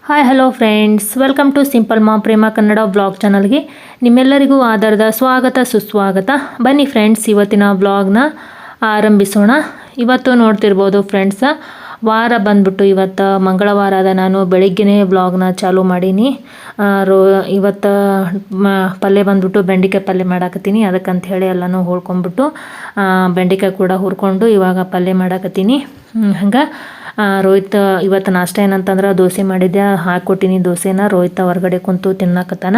Hi hello friends, welcome to simple mom Prema Kannada vlog ಚಾನಲ್ಗೆ ನಿಮ್ಮೆಲ್ಲರಿಗೂ ಆಧಾರದ ಸ್ವಾಗತ ಸುಸ್ವಾಗತ. ಬನ್ನಿ ಫ್ರೆಂಡ್ಸ್, ಇವತ್ತಿನ ವ್ಲಾಗ್ನ ಆರಂಭಿಸೋಣ. ಇವತ್ತು ನೋಡ್ತಿರ್ಬೋದು ಫ್ರೆಂಡ್ಸ್, ವಾರ ಬಂದ್ಬಿಟ್ಟು ಇವತ್ತು ಮಂಗಳವಾರ ಅದ. ನಾನು ಬೆಳಿಗ್ಗೆನೇ ವ್ಲಾಗ್ನ ಚಾಲೂ ಮಾಡೀನಿ. ಇವತ್ತು ಪಲ್ಯ ಬಂದ್ಬಿಟ್ಟು ಬೆಂಡೆಕಾಯಿ ಪಲ್ಯ ಮಾಡಾಕತ್ತೀನಿ. ಅದಕ್ಕಂತ ಹೇಳಿ ಎಲ್ಲನೂ ಹುರ್ಕೊಂಡ್ಬಿಟ್ಟು ಬೆಂಡೆಕಾಯಿ ಕೂಡ ಹುರ್ಕೊಂಡು ಇವಾಗ ಪಲ್ಯ ಮಾಡಾಕತ್ತೀನಿ. ಹಂಗೆ ರೋಹಿತ್ ಇವತ್ತು ನಾಷ್ಟ ಏನಂತಂದ್ರೆ ದೋಸೆ ಮಾಡಿದ್ದೆ, ಹಾಕ್ಕೊಟ್ಟಿನಿ ದೋಸೆನ. ರೋಹಿತ್ ಹೊರಗಡೆ ಕುಂತು ತಿನ್ನಾಕತ್ತಾನ.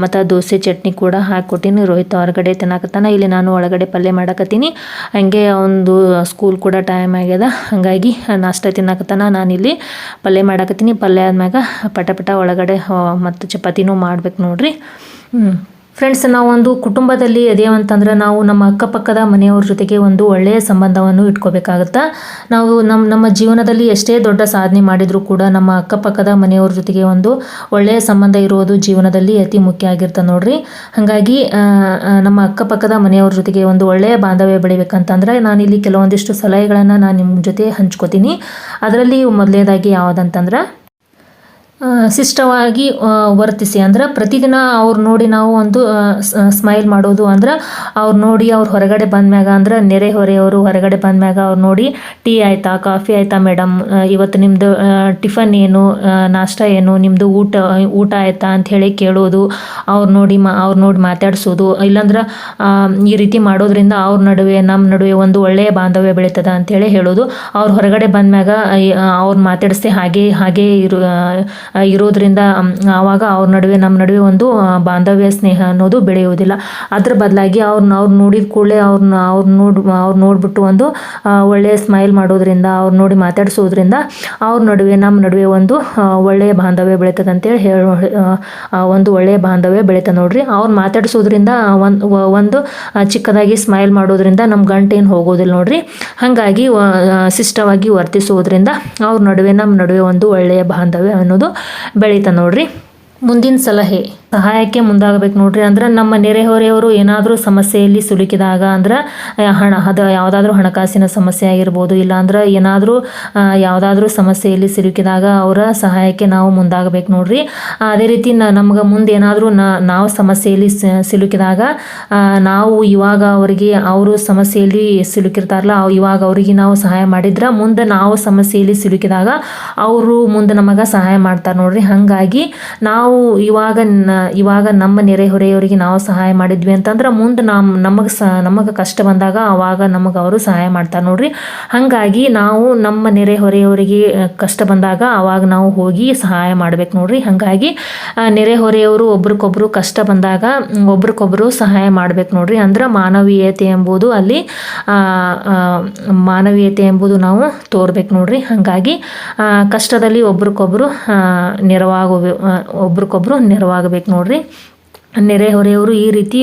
ಮತ್ತು ದೋಸೆ ಚಟ್ನಿ ಕೂಡ ಹಾಕ್ಕೊಟ್ಟಿನಿ. ರೋಹಿತ್ ಹೊರಗಡೆ ತಿನ್ನಾಕತ್ತಾನ. ಇಲ್ಲಿ ನಾನು ಒಳಗಡೆ ಪಲ್ಯ ಮಾಡಾಕತ್ತೀನಿ. ಹಾಗೆ ಒಂದು ಸ್ಕೂಲ್ ಕೂಡ ಟೈಮ್ ಆಗ್ಯದ, ಹಾಗಾಗಿ ನಾಷ್ಟ ತಿನ್ನಾಕತ್ತಾನ. ನಾನಿಲ್ಲಿ ಪಲ್ಯ ಮಾಡಾಕತ್ತೀನಿ. ಪಲ್ಯ ಆದ್ಮ್ಯಾಗ ಪಟ ಒಳಗಡೆ ಮತ್ತು ಚಪಾತಿನೂ ಮಾಡ್ಬೇಕು ನೋಡ್ರಿ. ಫ್ರೆಂಡ್ಸ್, ನಾವೊಂದು ಕುಟುಂಬದಲ್ಲಿ ಅದೇವಂತಂದ್ರೆ ನಾವು ನಮ್ಮ ಅಕ್ಕಪಕ್ಕದ ಮನೆಯವ್ರ ಜೊತೆಗೆ ಒಂದು ಒಳ್ಳೆಯ ಸಂಬಂಧವನ್ನು ಇಟ್ಕೋಬೇಕಾಗತ್ತೆ. ನಾವು ನಮ್ಮ ಜೀವನದಲ್ಲಿ ಎಷ್ಟೇ ದೊಡ್ಡ ಸಾಧನೆ ಮಾಡಿದರೂ ಕೂಡ ನಮ್ಮ ಅಕ್ಕಪಕ್ಕದ ಮನೆಯವ್ರ ಜೊತೆಗೆ ಒಂದು ಒಳ್ಳೆಯ ಸಂಬಂಧ ಇರೋದು ಜೀವನದಲ್ಲಿ ಅತಿ ಮುಖ್ಯ ಆಗಿರ್ತದೆ ನೋಡ್ರಿ. ಹಾಗಾಗಿ ನಮ್ಮ ಅಕ್ಕಪಕ್ಕದ ಮನೆಯವ್ರ ಜೊತೆಗೆ ಒಂದು ಒಳ್ಳೆಯ ಬಾಂಧವ್ಯ ಬೆಳಿಬೇಕಂತಂದ್ರೆ ನಾನಿಲ್ಲಿ ಕೆಲವೊಂದಿಷ್ಟು ಸಲಹೆಗಳನ್ನು ನಾನು ನಿಮ್ಮ ಜೊತೆ ಹಂಚ್ಕೋತೀನಿ. ಅದರಲ್ಲಿ ಮೊದಲನೇದಾಗಿ ಯಾವುದಂತಂದ್ರೆ ಶಿಷ್ಟವಾಗಿ ವರ್ತಿಸಿ. ಅಂದ್ರೆ ಪ್ರತಿದಿನ ಅವ್ರು ನೋಡಿ ನಾವು ಒಂದು ಸ್ಮೈಲ್ ಮಾಡೋದು. ಅಂದ್ರೆ ಅವ್ರು ನೋಡಿ ಅವ್ರು ಹೊರಗಡೆ ಬಂದ್ಮ್ಯಾಗ, ಅಂದ್ರೆ ನೆರೆಹೊರೆಯವರು ಹೊರಗಡೆ ಬಂದ್ಮ್ಯಾಗ ಅವ್ರು ನೋಡಿ ಟೀ ಆಯಿತಾ, ಕಾಫಿ ಆಯಿತಾ ಮೇಡಮ್, ಇವತ್ತು ನಿಮ್ಮದು ಟಿಫನ್ ಏನು, ನಾಷ್ಟ ಏನು, ನಿಮ್ಮದು ಊಟ ಆಯಿತಾ ಅಂಥೇಳಿ ಕೇಳೋದು. ಅವ್ರು ನೋಡಿ ಮಾತಾಡಿಸೋದು. ಇಲ್ಲಾಂದ್ರೆ ಈ ರೀತಿ ಮಾಡೋದ್ರಿಂದ ಅವ್ರ ನಡುವೆ ನಮ್ಮ ನಡುವೆ ಒಂದು ಒಳ್ಳೆಯ ಬಾಂಧವ್ಯ ಬೆಳೀತದ ಅಂಥೇಳಿ ಹೇಳೋದು. ಅವ್ರು ಹೊರಗಡೆ ಬಂದ್ಮ್ಯಾಗ ಅವ್ರು ಮಾತಾಡಿಸ್ದೆ ಹಾಗೆ ಇರೋದ್ರಿಂದ ಆವಾಗ ಅವ್ರ ನಡುವೆ ನಮ್ಮ ನಡುವೆ ಒಂದು ಬಾಂಧವ್ಯ ಸ್ನೇಹ ಅನ್ನೋದು ಬೆಳೆಯುವುದಿಲ್ಲ. ಅದ್ರ ಬದಲಾಗಿ ಅವ್ರು ನೋಡಿದ ಕೂಡಲೇ ಅವ್ರು ನೋಡ್ಬಿಟ್ಟು ಒಂದು ಒಳ್ಳೆಯ ಸ್ಮೈಲ್ ಮಾಡೋದ್ರಿಂದ, ಅವ್ರು ನೋಡಿ ಮಾತಾಡಿಸೋದ್ರಿಂದ ಅವ್ರ ನಡುವೆ ನಮ್ಮ ನಡುವೆ ಒಂದು ಒಳ್ಳೆಯ ಬಾಂಧವ್ಯ ಬೆಳೀತದೆ ಅಂತೇಳಿ ಒಂದು ಒಳ್ಳೆಯ ಬಾಂಧವ್ಯ ಬೆಳೀತದೆ ನೋಡ್ರಿ. ಅವ್ರು ಮಾತಾಡಿಸೋದ್ರಿಂದ ಒಂದು ಚಿಕ್ಕದಾಗಿ ಸ್ಮೈಲ್ ಮಾಡೋದ್ರಿಂದ ನಮ್ಮ ಗಂಟೇನು ಹೋಗೋದಿಲ್ಲ ನೋಡ್ರಿ. ಹಾಗಾಗಿ ಶಿಷ್ಟವಾಗಿ ವರ್ತಿಸೋದ್ರಿಂದ ಅವ್ರ ನಡುವೆ ನಮ್ಮ ನಡುವೆ ಒಂದು ಒಳ್ಳೆಯ ಬಾಂಧವ್ಯ ಅನ್ನೋದು ಬೆಳೀತಾ ನೋಡ್ರಿ. ಮುಂದಿನ ಸಹಾಯಕ್ಕೆ ಮುಂದಾಗಬೇಕು ನೋಡ್ರಿ. ಅಂದ್ರೆ ನಮ್ಮ ನೆರೆಹೊರೆಯವರು ಏನಾದರೂ ಸಮಸ್ಯೆಯಲ್ಲಿ ಸಿಲುಕಿದಾಗ, ಅಂದ್ರೆ ಅದು ಯಾವುದಾದ್ರೂ ಹಣಕಾಸಿನ ಸಮಸ್ಯೆ ಆಗಿರ್ಬೋದು, ಇಲ್ಲಾಂದ್ರೆ ಏನಾದರೂ ಯಾವುದಾದ್ರೂ ಸಮಸ್ಯೆಯಲ್ಲಿ ಸಿಲುಕಿದಾಗ ಅವರ ಸಹಾಯಕ್ಕೆ ನಾವು ಮುಂದಾಗಬೇಕು ನೋಡ್ರಿ. ಅದೇ ರೀತಿ ನಮ್ಗೆ ಮುಂದೆ ಏನಾದರೂ ನಾವು ಸಮಸ್ಯೆಯಲ್ಲಿ ಸಿಲುಕಿದಾಗ ನಾವು ಇವಾಗ ಅವರು ಸಮಸ್ಯೆಯಲ್ಲಿ ಸಿಲುಕಿರ್ತಾರಲ್ಲ, ಇವಾಗ ಅವರಿಗೆ ನಾವು ಸಹಾಯ ಮಾಡಿದ್ರೆ ಮುಂದೆ ನಾವು ಸಮಸ್ಯೆಯಲ್ಲಿ ಸಿಲುಕಿದಾಗ ಅವರು ಮುಂದೆ ನಮಗೆ ಸಹಾಯ ಮಾಡ್ತಾರೆ ನೋಡ್ರಿ. ಹಾಗಾಗಿ ನಾವು ಇವಾಗ ನಮ್ಮ ನೆರೆಹೊರೆಯವರಿಗೆ ನಾವು ಸಹಾಯ ಮಾಡಿದ್ವಿ ಅಂತಂದ್ರೆ ಮುಂದೆ ನಮಗೆ ಕಷ್ಟ ಬಂದಾಗ ಅವಾಗ ನಮಗೆ ಅವರು ಸಹಾಯ ಮಾಡ್ತಾರೆ ನೋಡ್ರಿ. ಹಾಗಾಗಿ ನಾವು ನಮ್ಮ ನೆರೆಹೊರೆಯವರಿಗೆ ಕಷ್ಟ ಬಂದಾಗ ಅವಾಗ ನಾವು ಹೋಗಿ ಸಹಾಯ ಮಾಡ್ಬೇಕು ನೋಡ್ರಿ. ಹಾಗಾಗಿ ನೆರೆಹೊರೆಯವರು ಒಬ್ರಿಗೊಬ್ರು ಕಷ್ಟ ಬಂದಾಗ ಒಬ್ರಿಗೊಬ್ರು ಸಹಾಯ ಮಾಡ್ಬೇಕು ನೋಡ್ರಿ. ಅಂದ್ರೆ ಮಾನವೀಯತೆ ಎಂಬುದು ನಾವು ತೋರ್ಬೇಕು ನೋಡ್ರಿ. ಹಾಗಾಗಿ ಕಷ್ಟದಲ್ಲಿ ಒಬ್ರಿಗೊಬ್ರು ನೆರವಾಗಬೇಕು ನೋಡ್ರಿ. ನೆರೆಹೊರೆಯವರು ಈ ರೀತಿ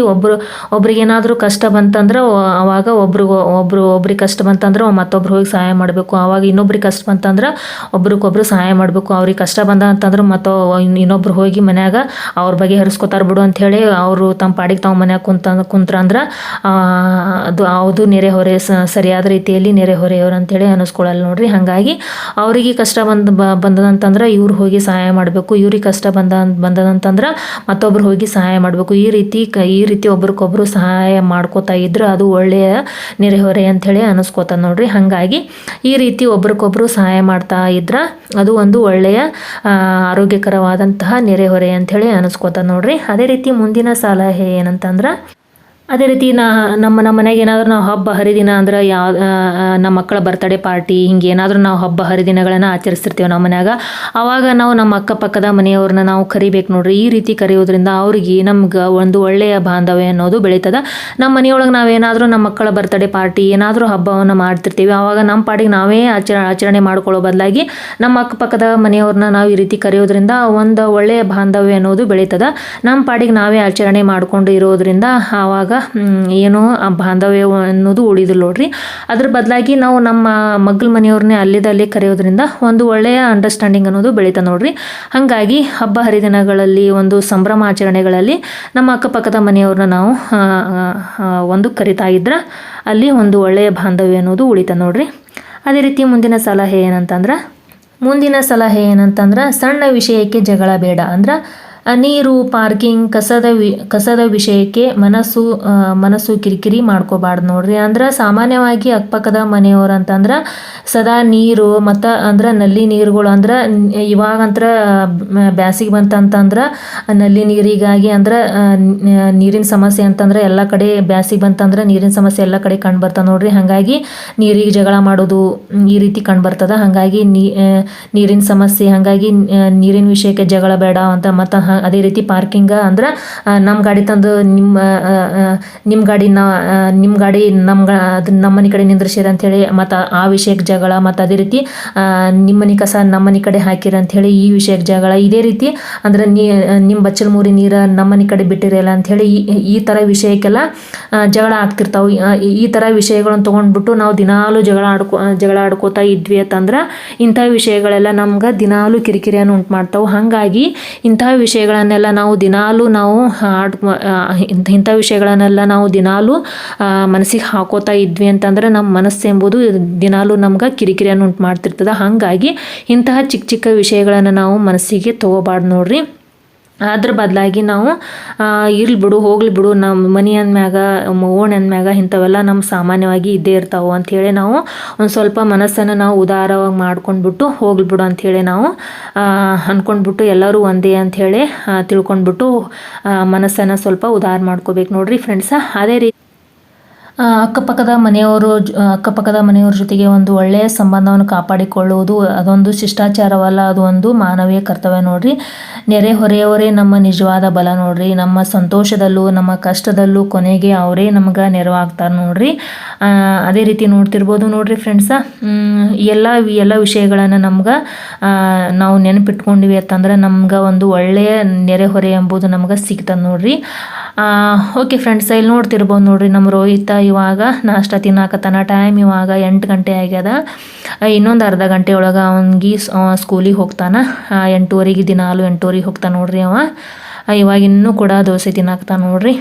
ಒಬ್ರಿಗೆ ಏನಾದರೂ ಕಷ್ಟ ಬಂತಂದ್ರೆ ಅವಾಗ ಒಬ್ರಿಗೆ ಕಷ್ಟ ಬಂತಂದ್ರೆ ಮತ್ತೊಬ್ರು ಹೋಗಿ ಸಹಾಯ ಮಾಡಬೇಕು. ಆವಾಗ ಇನ್ನೊಬ್ರಿಗೆ ಕಷ್ಟ ಬಂತಂದ್ರೆ ಒಬ್ರಿಗೊಬ್ರು ಸಹಾಯ ಮಾಡಬೇಕು. ಅವ್ರಿಗೆ ಕಷ್ಟ ಬಂದ ಅಂತಂದ್ರೆ ಇನ್ನೊಬ್ರು ಹೋಗಿ ಮನ್ಯಾಗ ಅವ್ರ ಬಗ್ಗೆ ಹರಿಸ್ಕೊತಾರ ಬಿಡು ಅಂಥೇಳಿ ಅವರು ತಮ್ಮ ಪಾಡಿಗೆ ತಾವು ಮನ್ಯಾಗ ಕುಂತ್ರಂದ್ರೆ ಅದು ನೆರೆಹೊರೆ ಸರಿಯಾದ ರೀತಿಯಲ್ಲಿ ನೆರೆಹೊರೆಯವರು ಅಂಥೇಳಿ ಅನ್ನಿಸ್ಕೊಳ್ಳಲ್ಲ ನೋಡ್ರಿ. ಹಾಗಾಗಿ ಅವರಿಗೆ ಕಷ್ಟ ಬಂದದಂತಂದ್ರೆ ಇವ್ರು ಹೋಗಿ ಸಹಾಯ ಮಾಡಬೇಕು. ಇವ್ರಿಗೆ ಕಷ್ಟ ಬಂದದಂತಂದ್ರೆ ಮತ್ತೊಬ್ರು ಹೋಗಿ ಸಹಾಯ ಮಾಡಬೇಕು. ಈ ರೀತಿ ಒಬ್ರಿಗೊಬ್ರು ಸಹಾಯ ಮಾಡ್ಕೋತಾ ಇದ್ರೆ ಅದು ಒಳ್ಳೆಯ ನೆರೆಹೊರೆ ಅಂಥೇಳಿ ಅನ್ನಿಸ್ಕೋತದ ನೋಡ್ರಿ. ಹಾಗಾಗಿ ಈ ರೀತಿ ಒಬ್ರಿಗೊಬ್ರು ಸಹಾಯ ಮಾಡ್ತಾ ಇದ್ರೆ ಅದು ಒಂದು ಒಳ್ಳೆಯ ಆರೋಗ್ಯಕರವಾದಂತಹ ನೆರೆಹೊರೆ ಅಂಥೇಳಿ ಅನ್ನಿಸ್ಕೋತದ ನೋಡ್ರಿ. ಅದೇ ರೀತಿ ಮುಂದಿನ ಸಲಹೆ ಏನಂತಂದ್ರೆ, ಅದೇ ರೀತಿ ನಮ್ಮ ಮನೆಗೆ ಏನಾದರೂ ನಾವು ಹಬ್ಬ ಹರಿದಿನ ಅಂದ್ರೆ ನಮ್ಮ ಮಕ್ಕಳ ಬರ್ತಡೇ ಪಾರ್ಟಿ ಹಿಂಗೆ ಏನಾದರೂ ನಾವು ಹಬ್ಬ ಹರಿದಿನಗಳನ್ನು ಆಚರಿಸ್ತಿರ್ತೀವಿ ನಮ್ಮ ಮನ್ಯಾಗ. ಆವಾಗ ನಾವು ನಮ್ಮ ಅಕ್ಕಪಕ್ಕದ ಮನೆಯವ್ರನ್ನ ನಾವು ಕರಿಬೇಕು ನೋಡ್ರಿ. ಈ ರೀತಿ ಕರೆಯೋದ್ರಿಂದ ಅವ್ರಿಗೆ ನಮ್ಗೆ ಒಂದು ಒಳ್ಳೆಯ ಬಾಂಧವ್ಯ ಅನ್ನೋದು ಬೆಳೀತದ. ನಮ್ಮ ಮನೆಯೊಳಗೆ ನಾವೇನಾದರೂ ನಮ್ಮ ಮಕ್ಕಳ ಬರ್ತಡೇ ಪಾರ್ಟಿ ಏನಾದರೂ ಹಬ್ಬವನ್ನು ಮಾಡ್ತಿರ್ತೀವಿ, ಆವಾಗ ನಮ್ಮ ಪಾಡಿಗೆ ನಾವೇ ಆಚರಣೆ ಮಾಡ್ಕೊಳ್ಳೋ ಬದಲಾಗಿ ನಮ್ಮ ಅಕ್ಕಪಕ್ಕದ ಮನೆಯವ್ರನ್ನ ನಾವು ಈ ರೀತಿ ಕರೆಯೋದ್ರಿಂದ ಒಂದು ಒಳ್ಳೆಯ ಬಾಂಧವ್ಯ ಅನ್ನೋದು ಬೆಳೀತದ. ನಮ್ಮ ಪಾಡಿಗೆ ನಾವೇ ಆಚರಣೆ ಮಾಡಿಕೊಂಡು ಇರೋದ್ರಿಂದ ಆವಾಗ ಏನೋ ಆ ಬಾಂಧವ್ಯ ಅನ್ನೋದು ಉಳಿದಿಲ್ಲ ನೋಡ್ರಿ. ಅದ್ರ ಬದಲಾಗಿ ನಾವು ನಮ್ಮ ಮಗ್ಳ ಮನೆಯವ್ರನ್ನೇ ಅಲ್ಲೇ ಕರೆಯೋದ್ರಿಂದ ಒಂದು ಒಳ್ಳೆಯ ಅಂಡರ್ಸ್ಟ್ಯಾಂಡಿಂಗ್ ಅನ್ನೋದು ಬೆಳೀತಾ ನೋಡ್ರಿ. ಹಾಗಾಗಿ ಹಬ್ಬ ಹರಿದಿನಗಳಲ್ಲಿ ಒಂದು ಸಂಭ್ರಮಾಚರಣೆಗಳಲ್ಲಿ ನಮ್ಮ ಅಕ್ಕಪಕ್ಕದ ಮನೆಯವ್ರನ್ನ ನಾವು ಒಂದು ಕರಿತಾ ಇದ್ರೆ ಅಲ್ಲಿ ಒಂದು ಒಳ್ಳೆಯ ಬಾಂಧವ್ಯ ಅನ್ನೋದು ಉಳಿತಾ ನೋಡ್ರಿ. ಅದೇ ರೀತಿ ಮುಂದಿನ ಸಲಹೆ ಏನಂತಂದ್ರೆ, ಮುಂದಿನ ಸಲಹೆ ಏನಂತಂದ್ರೆ ಸಣ್ಣ ವಿಷಯಕ್ಕೆ ಜಗಳ ಬೇಡ. ಅಂದ್ರೆ ನೀರು, ಪಾರ್ಕಿಂಗ್, ಕಸದ ವಿಷಯಕ್ಕೆ ಮನಸ್ಸು ಕಿರಿಕಿರಿ ಮಾಡ್ಕೋಬಾರ್ದು ನೋಡ್ರಿ. ಅಂದ್ರೆ ಸಾಮಾನ್ಯವಾಗಿ ಅಕ್ಕಪಕ್ಕದ ಮನೆಯವ್ರು ಅಂತಂದ್ರೆ ಸದಾ ನೀರು ಮತ್ತು ಅಂದ್ರೆ ನಲ್ಲಿ ನೀರುಗಳು ಅಂದ್ರೆ ಇವಾಗಂತ್ರ ಬ್ಯಾಸಿಗೆ ಬಂತಂತಂದ್ರೆ ನಲ್ಲಿ ನೀರಿಗಾಗಿ ಅಂದ್ರೆ ನೀರಿನ ಸಮಸ್ಯೆ ಅಂತಂದ್ರೆ ಎಲ್ಲ ಕಡೆ ಬ್ಯಾಸಿಗೆ ಬಂತಂದ್ರೆ ನೀರಿನ ಸಮಸ್ಯೆ ಎಲ್ಲ ಕಡೆ ಕಂಡು ಬರ್ತದೆ ನೋಡ್ರಿ. ಹಾಗಾಗಿ ನೀರಿಗೆ ಜಗಳ ಮಾಡೋದು ಈ ರೀತಿ ಕಂಡು ಬರ್ತದೆ. ಹಾಗಾಗಿ ನೀರಿನ ಸಮಸ್ಯೆ, ಹಾಗಾಗಿ ನೀರಿನ ವಿಷಯಕ್ಕೆ ಜಗಳ ಬೇಡ ಅಂತ. ಮತ್ತು ಅದೇ ರೀತಿ ಪಾರ್ಕಿಂಗ್ ಅಂದ್ರೆ ನಮ್ಮ ಗಾಡಿ ತಂದು ನಿಮ್ಮ ಗಾಡಿ ಅದನ್ನ ನಮ್ಮ ಮನೆ ಕಡೆ ನಿಂದ್ರಿಸಿರ ಅಂಥೇಳಿ ಮತ್ತು ಆ ವಿಷಯಕ್ಕೆ ಜಗಳ. ಮತ್ತು ಅದೇ ರೀತಿ ನಿಮ್ಮ ಮನೆ ಕಸ ನಮ್ಮ ಮನೆ ಕಡೆ ಹಾಕಿರ ಅಂಥೇಳಿ ಈ ವಿಷಯಕ್ಕೆ ಜಗಳ. ಇದೇ ರೀತಿ ಅಂದ್ರೆ ನಿಮ್ಮ ಬಚ್ಚಲ ಮೂರಿ ನೀರು ನಮ್ಮ ಮನೆ ಕಡೆ ಬಿಟ್ಟಿರಲ್ಲ ಅಂಥೇಳಿ ಈ ಥರ ವಿಷಯಕ್ಕೆಲ್ಲ ಜಗಳ ಆಗ್ತಿರ್ತಾವೆ. ಈ ಥರ ವಿಷಯಗಳನ್ನು ತೊಗೊಂಡ್ಬಿಟ್ಟು ನಾವು ದಿನಾಲೂ ಜಗಳ ಆಡ್ಕೋತಾ ಇದ್ವಿ ಅಂತಂದ್ರೆ ಇಂಥ ವಿಷಯಗಳೆಲ್ಲ ನಮ್ಗೆ ದಿನಾಲೂ ಕಿರಿಕಿರಿಯನ್ನು ಉಂಟು ಮಾಡ್ತಾವೆ. ಹಾಗಾಗಿ ಇಂಥ ವಿಷಯಗಳನ್ನೆಲ್ಲ ನಾವು ದಿನಾಲೂ ಇಂಥ ವಿಷಯಗಳನ್ನೆಲ್ಲ ನಾವು ದಿನಾಲೂ ಮನಸ್ಸಿಗೆ ಹಾಕೋತಾ ಇದ್ವಿ ಅಂತಂದ್ರೆ ನಮ್ಮ ಮನಸ್ಸು ಎಂಬುದು ದಿನಾಲೂ ನಮ್ಗೆ ಕಿರಿಕಿರಿಯನ್ನು ಉಂಟು ಮಾಡ್ತಿರ್ತದೆ. ಹಾಗಾಗಿ ಇಂತಹ ಚಿಕ್ಕ ಚಿಕ್ಕ ವಿಷಯಗಳನ್ನು ನಾವು ಮನಸ್ಸಿಗೆ ತೊಗೋಬಾರ್ದು ನೋಡ್ರಿ. ಅದ್ರ ಬದಲಾಗಿ ನಾವು ಇರ್ಲಿ ಬಿಡು, ಹೋಗ್ಲಿ ಬಿಡು, ನಮ್ಮ ಮನೆ ಅಂದಮ್ಯಾಗ ಓಣ್ ಅಂದಮ್ಯಾಗ ಇಂಥವೆಲ್ಲ ನಮ್ಮ ಸಾಮಾನ್ಯವಾಗಿ ಇದ್ದೇ ಇರ್ತಾವೆ ಅಂಥೇಳಿ ನಾವು ಒಂದು ಸ್ವಲ್ಪ ಮನಸ್ಸನ್ನು ನಾವು ಉದಾರವಾಗಿ ಮಾಡ್ಕೊಂಡ್ಬಿಟ್ಟು ಹೋಗ್ಲಿ ಬಿಡು ಅಂಥೇಳಿ ನಾವು ಅಂದ್ಕೊಂಡ್ಬಿಟ್ಟು ಎಲ್ಲರೂ ಒಂದೇ ಅಂಥೇಳಿ ತಿಳ್ಕೊಂಡ್ಬಿಟ್ಟು ಮನಸ್ಸನ್ನು ಸ್ವಲ್ಪ ಉದಾರ ಮಾಡ್ಕೋಬೇಕು ನೋಡ್ರಿ ಫ್ರೆಂಡ್ಸ. ಅದೇ ರೀತಿ ಅಕ್ಕಪಕ್ಕದ ಮನೆಯವ್ರ ಜೊತೆಗೆ ಒಂದು ಒಳ್ಳೆಯ ಸಂಬಂಧವನ್ನು ಕಾಪಾಡಿಕೊಳ್ಳುವುದು ಅದೊಂದು ಶಿಷ್ಟಾಚಾರವಲ್ಲ, ಅದು ಒಂದು ಮಾನವೀಯ ಕರ್ತವ್ಯ ನೋಡ್ರಿ. ನೆರೆಹೊರೆಯವರೇ ನಮ್ಮ ನಿಜವಾದ ಬಲ ನೋಡ್ರಿ. ನಮ್ಮ ಸಂತೋಷದಲ್ಲೂ ನಮ್ಮ ಕಷ್ಟದಲ್ಲೂ ಕೊನೆಗೆ ಅವರೇ ನಮ್ಗೆ ನೆರವಾಗ್ತಾರೆ ನೋಡ್ರಿ. ಅದೇ ರೀತಿ ನೋಡ್ತಿರ್ಬೋದು ನೋಡ್ರಿ ಫ್ರೆಂಡ್ಸ. ಎಲ್ಲ ವಿಷಯಗಳನ್ನು ನಮ್ಗೆ ನಾವು ನೆನಪಿಟ್ಕೊಂಡಿವಿ ಅಂತಂದ್ರೆ ನಮ್ಗೆ ಒಂದು ಒಳ್ಳೆಯ ನೆರೆಹೊರೆ ಎಂಬುದು ನಮ್ಗೆ ಸಿಗ್ತದೆ ನೋಡ್ರಿ. ಓಕೆ ಫ್ರೆಂಡ್ಸ, ಇಲ್ಲಿ ನೋಡ್ತಿರ್ಬೋದು ನೋಡ್ರಿ ನಮ್ಮ ರೋಹಿತ ಇವಾಗ ನಾಷ್ಟ ತಿನ್ನಾಕತ್ತಾನ. ಟೈಮ್ ಇವಾಗ 8 ಗಂಟೆ ಆಗ್ಯದ. ಇನ್ನೊಂದು ಅರ್ಧ ಗಂಟೆ ಒಳಗೆ ಅವನಿಗೆ ಸ್ಕೂಲಿಗೆ ಹೋಗ್ತಾನೆ. 8:15 ದಿನಾಲು 8:15 ಹೋಗ್ತಾನೆ ನೋಡ್ರಿ ಅವ. ಇವಾಗ ಇನ್ನೂ ಕೂಡ ದೋಸೆ ತಿನ್ನಾಕತ್ತಾನ ನೋಡ್ರಿ.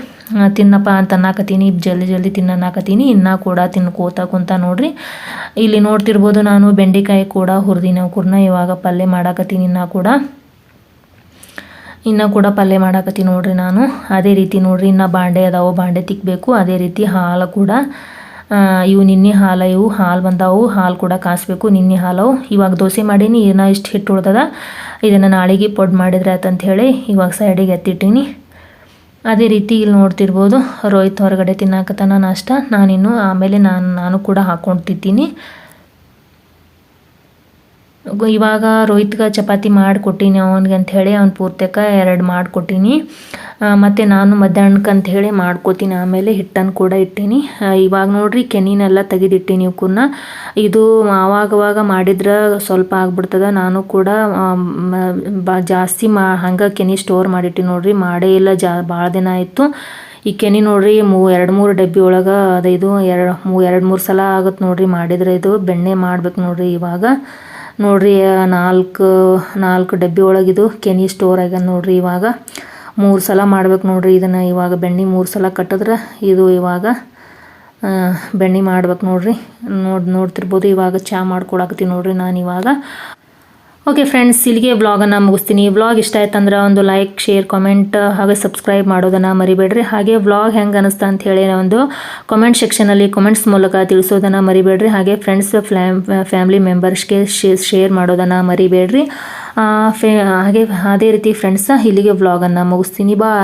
ತಿನ್ನಪ್ಪ ಅಂತ ಅನ್ನಕತ್ತೀನಿ, ಜಲ್ದಿ ತಿನ್ನನ್ನಾಕತ್ತೀನಿ. ಇನ್ನೂ ಕೂಡ ತಿನ್ಕೋತಾ ಕುಂತ ನೋಡ್ರಿ. ಇಲ್ಲಿ ನೋಡ್ತಿರ್ಬೋದು ನಾನು ಬೆಂಡೆಕಾಯಿ ಕೂಡ ಹುರಿದಿನ ಅವ್ಕೂರ್ನ ಇವಾಗ ಪಲ್ಯ ಮಾಡಾಕತ್ತೀನಿ. ಇನ್ನೂ ಕೂಡ ಪಲ್ಯ ಮಾಡಾಕತ್ತೀನಿ ನೋಡ್ರಿ ನಾನು. ಅದೇ ರೀತಿ ನೋಡ್ರಿ ಇನ್ನು ಬಾಂಡೆ ಅದಾವು, ಬಾಂಡೆ ತಿಕ್ಕಬೇಕು. ಅದೇ ರೀತಿ ಹಾಲು ಕೂಡ ಇವು ಹಾಲು ಬಂದಾವು, ಹಾಲು ಕೂಡ ಕಾಸಬೇಕು. ನಿನ್ನೆ ಹಾಲು ಇವಾಗ ದೋಸೆ ಮಾಡೀನಿ. ಏನೋ ಇಷ್ಟು ಹಿಟ್ಟು ಉಳ್ದದ, ಇದನ್ನು ನಾಳೆಗೆ ಪೊಡ್ ಮಾಡಿದ್ರೆ ಆಯ್ತಂತ ಹೇಳಿ ಇವಾಗ ಸೈಡಿಗೆ ಎತ್ತಿಟ್ಟೀನಿ. ಅದೇ ರೀತಿ ಇಲ್ಲಿ ನೋಡ್ತಿರ್ಬೋದು ರೋಹಿತ್ ಹೊರಗಡೆ ತಿನ್ನಾಕತ್ತಾನ ನಾಷ್ಟ. ನಾನಿನ್ನು ಆಮೇಲೆ ನಾನು ಕೂಡ ಹಾಕ್ಕೊಂಡು ತಿಂತೀನಿ. ಇವಾಗ ರೋಹಿತ್ಗೆ ಚಪಾತಿ ಮಾಡಿಕೊಟ್ಟೀನಿ ಅವನಿಗೆ ಅಂಥೇಳಿ, ಅವ್ನು ಪೂರ್ತಕ 2 ಮಾಡಿಕೊಟ್ಟೀನಿ. ಮತ್ತು ನಾನು ಮಧ್ಯಾಹ್ನಕ್ಕೆ ಅಂಥೇಳಿ ಮಾಡ್ಕೋತೀನಿ. ಆಮೇಲೆ ಹಿಟ್ಟನ್ನು ಕೂಡ ಇಟ್ಟೀನಿ. ಇವಾಗ ನೋಡ್ರಿ ಕೆನಿನೆಲ್ಲ ತೆಗೆದಿಟ್ಟೀನಿ ಇವಕ್ಕೂರ್ನ. ಇದು ಆವಾಗವಾಗ ಮಾಡಿದ್ರೆ ಸ್ವಲ್ಪ ಆಗ್ಬಿಡ್ತದೆ. ನಾನು ಕೂಡ ಜಾಸ್ತಿ ಹಂಗೆ ಕೆನಿ ಸ್ಟೋರ್ ಮಾಡಿಟ್ಟಿನಿ ನೋಡ್ರಿ. ಮಾಡೇ ಇಲ್ಲ, ಭಾಳ ದಿನ ಆಯಿತು. ಈ ಕೆನಿ ನೋಡ್ರಿ 2-3 ಡಬ್ಬಿ ಒಳಗೆ ಅದು ಇದು 2-3 ಸಲ ಆಗುತ್ತೆ ನೋಡ್ರಿ ಮಾಡಿದ್ರೆ. ಇದು ಬೆಣ್ಣೆ ಮಾಡ್ಬೇಕು ನೋಡ್ರಿ. ಇವಾಗ ನೋಡ್ರಿ 4 ಡಬ್ಬಿ ಒಳಗಿದು ಕೆನಿ ಸ್ಟೋರ್ ಆಗ್ಯಾನ ನೋಡ್ರಿ. ಇವಾಗ 3 ಸಲ ಮಾಡ್ಬೇಕು ನೋಡ್ರಿ ಇದನ್ನು. ಇವಾಗ ಬೆಣ್ಣೆ 3 ಸಲ ಕಟ್ಟಿದ್ರೆ ಇದು ಇವಾಗ ಬೆಣ್ಣೆ ಮಾಡ್ಬೇಕು ನೋಡ್ರಿ. ನೋಡ್ತಿರ್ಬೋದು ಇವಾಗ ಚಹಾ ಮಾಡ್ಕೊಡಾಕತ್ತೀನಿ ನೋಡ್ರಿ ನಾನು ಇವಾಗ. ಓಕೆ ಫ್ರೆಂಡ್ಸ್, ಇಲ್ಲಿಗೆ ವ್ಲಾಗನ್ನು ಮುಗಿಸ್ತೀನಿ. ವ್ಲಾಗ್ ಇಷ್ಟ ಆಯ್ತಂದ್ರೆ ಒಂದು ಲೈಕ್, ಶೇರ್, ಕಾಮೆಂಟ್ ಹಾಗೆ ಸಬ್ಸ್ಕ್ರೈಬ್ ಮಾಡೋದನ್ನು ಮರಿಬೇಡ್ರಿ. ಹಾಗೆ ವ್ಲಾಗ್ ಹೆಂಗೆ ಅನಿಸ್ತಾ ಅಂಥೇಳಿ ಒಂದು ಕಾಮೆಂಟ್ ಸೆಕ್ಷನಲ್ಲಿ ಕಾಮೆಂಟ್ಸ್ ಮೂಲಕ ತಿಳಿಸೋದನ್ನು ಮರಿಬೇಡ್ರಿ. ಹಾಗೆ ಫ್ರೆಂಡ್ಸ್ ಫ್ಯಾಮಿಲಿ ಮೆಂಬರ್ಸ್ಗೆ ಶೇರ್ ಮಾಡೋದನ್ನು ಮರಿಬೇಡ್ರಿ. ಹಾಗೆ ಅದೇ ರೀತಿ ಫ್ರೆಂಡ್ಸ ಇಲ್ಲಿಗೆ ವ್ಲಾಗನ್ನು ಮುಗಿಸ್ತೀನಿ. ಬಾಯ್.